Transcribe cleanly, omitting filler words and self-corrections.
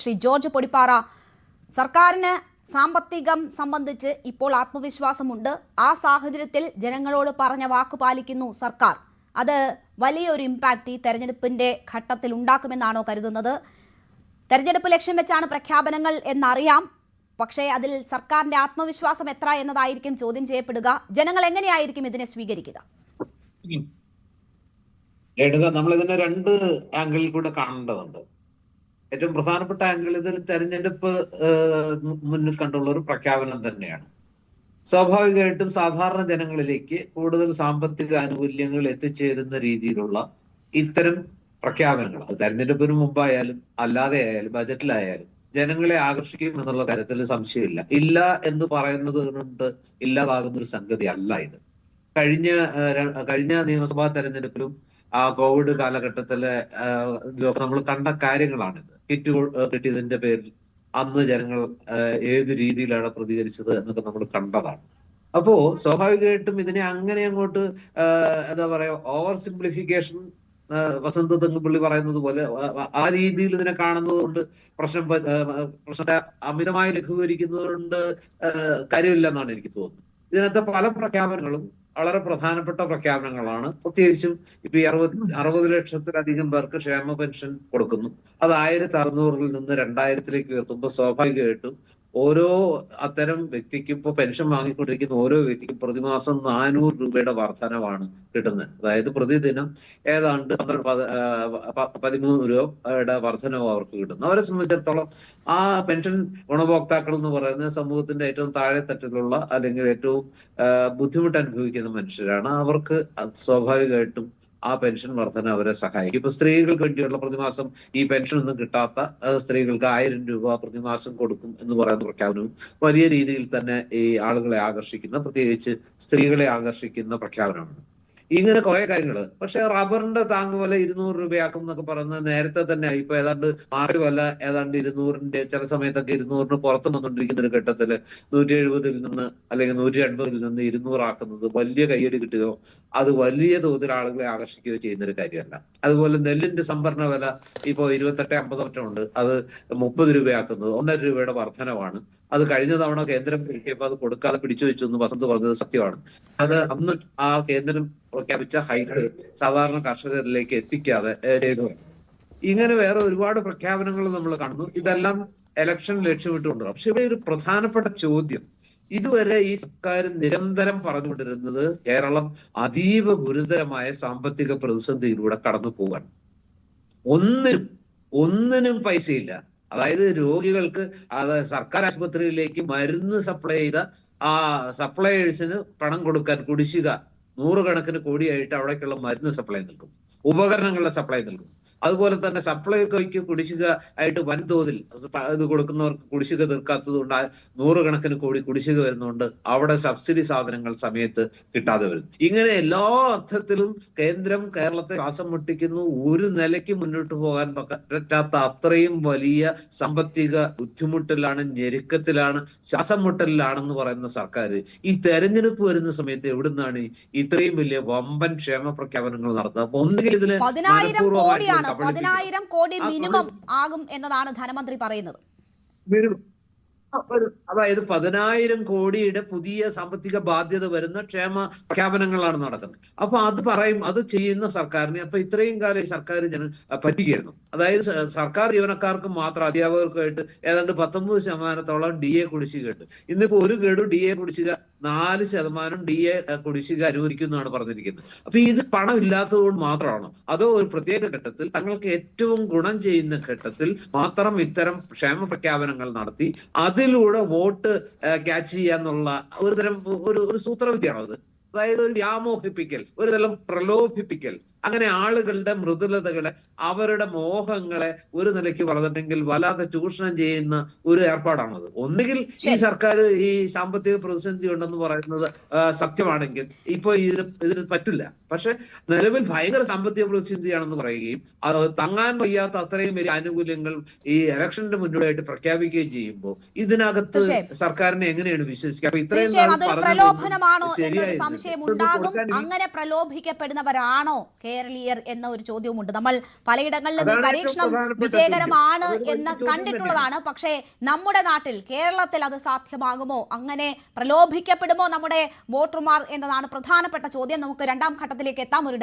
Shri George Podippara, സർക്കാരിന് സാമ്പത്തികം സംബന്ധിച്ച് ഇപ്പോൾ ആത്മവിശ്വാസമുണ്ട്. ആ സാഹചര്യത്തിൽ ജനങ്ങളോട് പറഞ്ഞ വാക്ക് പാലിക്കുന്നു സർക്കാർ. അത് വലിയൊരു ഇമ്പാക്റ്റ് ഈ തെരഞ്ഞെടുപ്പിന്റെ ഘട്ടത്തിൽ ഉണ്ടാക്കുമെന്നാണോ കരുതുന്നത്? തെരഞ്ഞെടുപ്പ് ലക്ഷ്യം വെച്ചാണ് പ്രഖ്യാപനങ്ങൾ എന്നറിയാം. പക്ഷേ അതിൽ സർക്കാരിന്റെ ആത്മവിശ്വാസം എത്ര എന്നതായിരിക്കും ചോദ്യം ചെയ്യപ്പെടുക. ജനങ്ങൾ എങ്ങനെയായിരിക്കും ഇതിനെ സ്വീകരിക്കുക? നമ്മൾ ഇതിനെ രണ്ട് ആംഗിളിൽ കൂടെ കാണേണ്ടതുണ്ട്. ഏറ്റവും പ്രധാനപ്പെട്ട ആംഗിൾ ഇതൊരു തെരഞ്ഞെടുപ്പ് മുന്നിൽ കണ്ടുള്ള ഒരു പ്രഖ്യാപനം തന്നെയാണ്. സ്വാഭാവികമായിട്ടും സാധാരണ ജനങ്ങളിലേക്ക് കൂടുതൽ സാമ്പത്തിക ആനുകൂല്യങ്ങൾ എത്തിച്ചേരുന്ന രീതിയിലുള്ള ഇത്തരം പ്രഖ്യാപനങ്ങൾ അത് തെരഞ്ഞെടുപ്പിന് മുമ്പായാലും അല്ലാതെ ആയാലും ബജറ്റിലായാലും ജനങ്ങളെ ആകർഷിക്കും എന്നുള്ള കാര്യത്തിൽ സംശയമില്ല. ഇല്ല എന്ന് പറയുന്നത് കൊണ്ട് ഇല്ലാതാകുന്ന ഒരു സംഗതി അല്ല ഇത്. കഴിഞ്ഞ നിയമസഭാ തെരഞ്ഞെടുപ്പിലും ആ കോവിഡ് കാലഘട്ടത്തിലെ നമ്മൾ കണ്ട കാര്യങ്ങളാണിത്. കിറ്റ് കിട്ടിയതിന്റെ പേരിൽ അന്ന് ജനങ്ങൾ ഏത് രീതിയിലാണ് പ്രതികരിച്ചത് എന്നൊക്കെ നമ്മൾ കണ്ടതാണ്. അപ്പോ സ്വാഭാവികമായിട്ടും ഇതിനെ അങ്ങനെ അങ്ങോട്ട് എന്താ പറയാ ഓവർ സിംപ്ലിഫിക്കേഷൻ, വസന്ത തെങ്ങുപള്ളി പറയുന്നത് പോലെ ആ രീതിയിൽ ഇതിനെ കാണുന്നത് കൊണ്ട് പ്രശ്നത്തെ അമിതമായി ലഘൂകരിക്കുന്നത് കൊണ്ട് കാര്യമില്ലെന്നാണ് എനിക്ക് തോന്നുന്നത്. ഇതിനകത്തെ പല പ്രഖ്യാപനങ്ങളും വളരെ പ്രധാനപ്പെട്ട പ്രഖ്യാപനങ്ങളാണ്. പ്രത്യേകിച്ചും ഇപ്പൊ 60 ലക്ഷത്തിലധികം പേർക്ക് ക്ഷേമ പെൻഷൻ കൊടുക്കുന്നു. അത് 1600 നിന്ന് 2000 ഉയർത്തുമ്പോൾ സ്വാഭാവികമായിട്ടും ഓരോ അത്തരം വ്യക്തിക്കും ഇപ്പൊ പെൻഷൻ വാങ്ങിക്കൊണ്ടിരിക്കുന്ന ഓരോ വ്യക്തിക്കും പ്രതിമാസം 400 രൂപയുടെ വർധനവാണ് കിട്ടുന്നത്. അതായത് പ്രതിദിനം ഏതാണ്ട് 13 രൂപയുടെ വർധനവ് അവർക്ക് കിട്ടുന്നു. അവരെ സംബന്ധിച്ചിടത്തോളം ആ പെൻഷൻ ഗുണഭോക്താക്കൾ എന്ന് പറയുന്നത് സമൂഹത്തിന്റെ ഏറ്റവും താഴെത്തട്ടിലുള്ള അല്ലെങ്കിൽ ഏറ്റവും ബുദ്ധിമുട്ട് അനുഭവിക്കുന്ന മനുഷ്യരാണ്. അവർക്ക് സ്വാഭാവികമായിട്ടും ആ പെൻഷൻ വർധന അവരെ സഹായിക്കും. ഇപ്പൊ സ്ത്രീകൾക്ക് വേണ്ടിയുള്ള പ്രതിമാസം ഈ പെൻഷൻ ഒന്നും കിട്ടാത്ത സ്ത്രീകൾക്ക് 1000 രൂപ പ്രതിമാസം കൊടുക്കും എന്ന് പറയുന്ന പ്രഖ്യാപനവും വലിയ രീതിയിൽ തന്നെ ഈ ആളുകളെ ആകർഷിക്കുന്ന, പ്രത്യേകിച്ച് സ്ത്രീകളെ ആകർഷിക്കുന്ന പ്രഖ്യാപനമാണ്. ഇങ്ങനെ കുറെ കാര്യങ്ങള്. പക്ഷെ റബ്ബറിന്റെ താങ്ങ് വില 200 രൂപയാക്കും എന്നൊക്കെ പറയുന്നത് നേരത്തെ തന്നെ ഇപ്പൊ ഏതാണ്ട് മാറി വില ഏതാണ്ട് 200-ന്റെ ചില സമയത്തൊക്കെ 200-ന് പുറത്ത് വന്നുകൊണ്ടിരിക്കുന്ന ഒരു ഘട്ടത്തില് 170-ൽ നിന്ന് അല്ലെങ്കിൽ 180-ൽ നിന്ന് 200 ആക്കുന്നത് വലിയ കയ്യടി കിട്ടുകയോ അത് വലിയ തോതിൽ ആളുകളെ ആകർഷിക്കുകയോ ചെയ്യുന്ന ഒരു കാര്യമല്ല. അതുപോലെ നെല്ലിന്റെ സംഭരണ വില ഇപ്പോ 28-50 ഉണ്ട്. അത് 30 രൂപയാക്കുന്നത് 1.5 രൂപയുടെ വർധനവാണ്. അത് കഴിഞ്ഞ തവണ കേന്ദ്രം കിട്ടിയപ്പോൾ അത് കൊടുക്കാതെ പിടിച്ചു വെച്ചു എന്ന് വസന്ത് പറഞ്ഞത് സത്യമാണ്. അത് അന്ന് ആ കേന്ദ്രം പ്രഖ്യാപിച്ച ഹൈക്ക് സാധാരണ കർഷകരിലേക്ക് എത്തിക്കാതെ ചെയ്തു. ഇങ്ങനെ വേറെ ഒരുപാട് പ്രഖ്യാപനങ്ങൾ നമ്മൾ കാണുന്നു. ഇതെല്ലാം ഇലക്ഷൻ ലക്ഷ്യമിട്ടുകൊണ്ട്. പക്ഷെ ഇവിടെ ഒരു പ്രധാനപ്പെട്ട ചോദ്യം, ഇതുവരെ ഈ സർക്കാർ നിരന്തരം പറഞ്ഞുകൊണ്ടിരുന്നത് കേരളം അതീവ ഗുരുതരമായ സാമ്പത്തിക പ്രതിസന്ധിയിലൂടെ കടന്നു പോകാൻ. ഒന്നിനും പൈസയില്ല. അതായത് രോഗികൾക്ക് സർക്കാർ ആശുപത്രിയിലേക്ക് മരുന്ന് സപ്ലൈ ചെയ്ത ആ സപ്ലൈയേഴ്സിന് പണം കൊടുക്കാൻ കുടിശ്ശിക 100 കണക്കിന് കോടിയായിട്ട് അവിടേക്കുള്ള മരുന്ന് സപ്ലൈ നിൽക്കും, ഉപകരണങ്ങളുടെ സപ്ലൈ നിൽക്കും. അതുപോലെ തന്നെ സപ്ലൈകോയ്ക്ക് കുടിശ്ശിക ആയിട്ട് വൻതോതിൽ ഇത് കൊടുക്കുന്നവർക്ക് കുടിശ്ശിക തീർക്കാത്തത് കൊണ്ട് 100 കണക്കിന് കോടി കുടിശ്ശിക വരുന്നതുകൊണ്ട് അവിടെ സബ്സിഡി സാധനങ്ങൾ സമയത്ത് കിട്ടാതെ വരുന്നു. ഇങ്ങനെ എല്ലാ അർത്ഥത്തിലും കേന്ദ്രം കേരളത്തെ ശ്വാസം മുട്ടിക്കുന്നു. ഒരു നിലയ്ക്ക് മുന്നോട്ട് പോകാൻ പറ്റാത്ത അത്രയും വലിയ സാമ്പത്തിക ബുദ്ധിമുട്ടിലാണ്, ഞെരുക്കത്തിലാണ്, ശ്വാസം മുട്ടലിലാണെന്ന് പറയുന്ന സർക്കാർ ഈ തെരഞ്ഞെടുപ്പ് വരുന്ന സമയത്ത് എവിടുന്നാണ് ഇത്രയും വലിയ വമ്പൻ ക്ഷേമ പ്രഖ്യാപനങ്ങൾ നടത്തുക? അപ്പൊ ഒന്നുകിൽ ഇതിന് 10,000 കോടി മിനിമം ആകും എന്നതാണ് ധനമന്ത്രി പറയുന്നത്. അതായത് 10,000 കോടിയുടെ പുതിയ സാമ്പത്തിക ബാധ്യത വരുന്ന ക്ഷേമ പ്രഖ്യാപനങ്ങളാണ് നടക്കുന്നത്. അപ്പൊ അത് പറയും, അത് ചെയ്യുന്ന സർക്കാരിനെ അപ്പൊ ഇത്രയും കാലം ഈ സർക്കാർ പറ്റിക്കായിരുന്നു. അതായത് സർക്കാർ ജീവനക്കാർക്ക് മാത്രം, അധ്യാപകർക്കായിട്ട് ഏതാണ്ട് 19% DA കുടിശ്ശിക ഉണ്ട്. ഇന്നിപ്പോ ഒരു ഗഡു DA കുടിശ്ശിക 4% DA കുടിശ്ശിക അനുവദിക്കുന്നതാണ് പറഞ്ഞിരിക്കുന്നത്. അപ്പൊ ഇത് പണം ഇല്ലാത്തത് കൊണ്ട് മാത്രമാണോ, അതോ ഒരു പ്രത്യേക ഘട്ടത്തിൽ തങ്ങൾക്ക് ഏറ്റവും ഗുണം ചെയ്യുന്ന ഘട്ടത്തിൽ മാത്രം ഇത്തരം ക്ഷേമ പ്രഖ്യാപനങ്ങൾ നടത്തി അതിലൂടെ വോട്ട് ക്യാച്ച് ചെയ്യാന്നുള്ള ഒരു സൂത്രവിദ്യയാണോ അത്? അതായത് ഒരു വ്യാമോഹിപ്പിക്കൽ, ഒരു തരം പ്രലോഭിപ്പിക്കൽ, അങ്ങനെ ആളുകളുടെ മൃദുലതകളെ, അവരുടെ മോഹങ്ങളെ ഒരു നിലയ്ക്ക് പറഞ്ഞിട്ടെങ്കിൽ വല്ലാതെ ചൂഷണം ചെയ്യുന്ന ഒരു ഏർപ്പാടാണത്. ഒന്നുകിൽ ഈ സർക്കാർ ഈ സാമ്പത്തിക പ്രതിസന്ധി ഉണ്ടെന്ന് പറയുന്നത് സത്യമാണെങ്കിൽ ഇപ്പൊ ഇതിന് പറ്റില്ല. പക്ഷെ നിലവിൽ ഭയങ്കര സാമ്പത്തിക പ്രതിസന്ധിയാണെന്ന് പറയുകയും അത് താങ്ങാൻ വയ്യാത്ത അത്രയും വലിയ ആനുകൂല്യങ്ങൾ ഈ ഇലക്ഷന്റെ മുന്നോടിയായിട്ട് പ്രഖ്യാപിക്കുകയും ചെയ്യുമ്പോൾ ഇതിനകത്ത് സർക്കാരിനെ എങ്ങനെയാണ് വിശ്വസിക്കുക? അപ്പൊ ഇത്രയും പ്രലോഭനമാണോ എന്നൊരു സംശയം ഉണ്ടാകും. അങ്ങനെ പ്രലോഭിക്കപ്പെടുന്നവരാണോ കേരളീയർ എന്ന ഒരു ചോദ്യവുമുണ്ട്. നമ്മൾ പലയിടങ്ങളിലും ഈ അതാണ് പരീക്ഷണം ഏറ്റവും പ്രധാനപ്പെട്ട വിജയകരമാണ് ചോദ്യം. അതൊരു എന്ന് വലിയ ചോദ്യം കണ്ടിട്ടുള്ളതാണ്. പക്ഷേ നമ്മുടെ നാട്ടിൽ, കേരളത്തിൽ അത് സാധ്യമാകുമോ? അങ്ങനെ പ്രലോഭിക്കപ്പെടുമോ നമ്മുടെ വോട്ടർമാർ എന്നതാണ് പ്രധാനപ്പെട്ട ചോദ്യം. നമുക്ക് രണ്ടാം ഘട്ടത്തിലേക്ക് എത്താം. ഒരു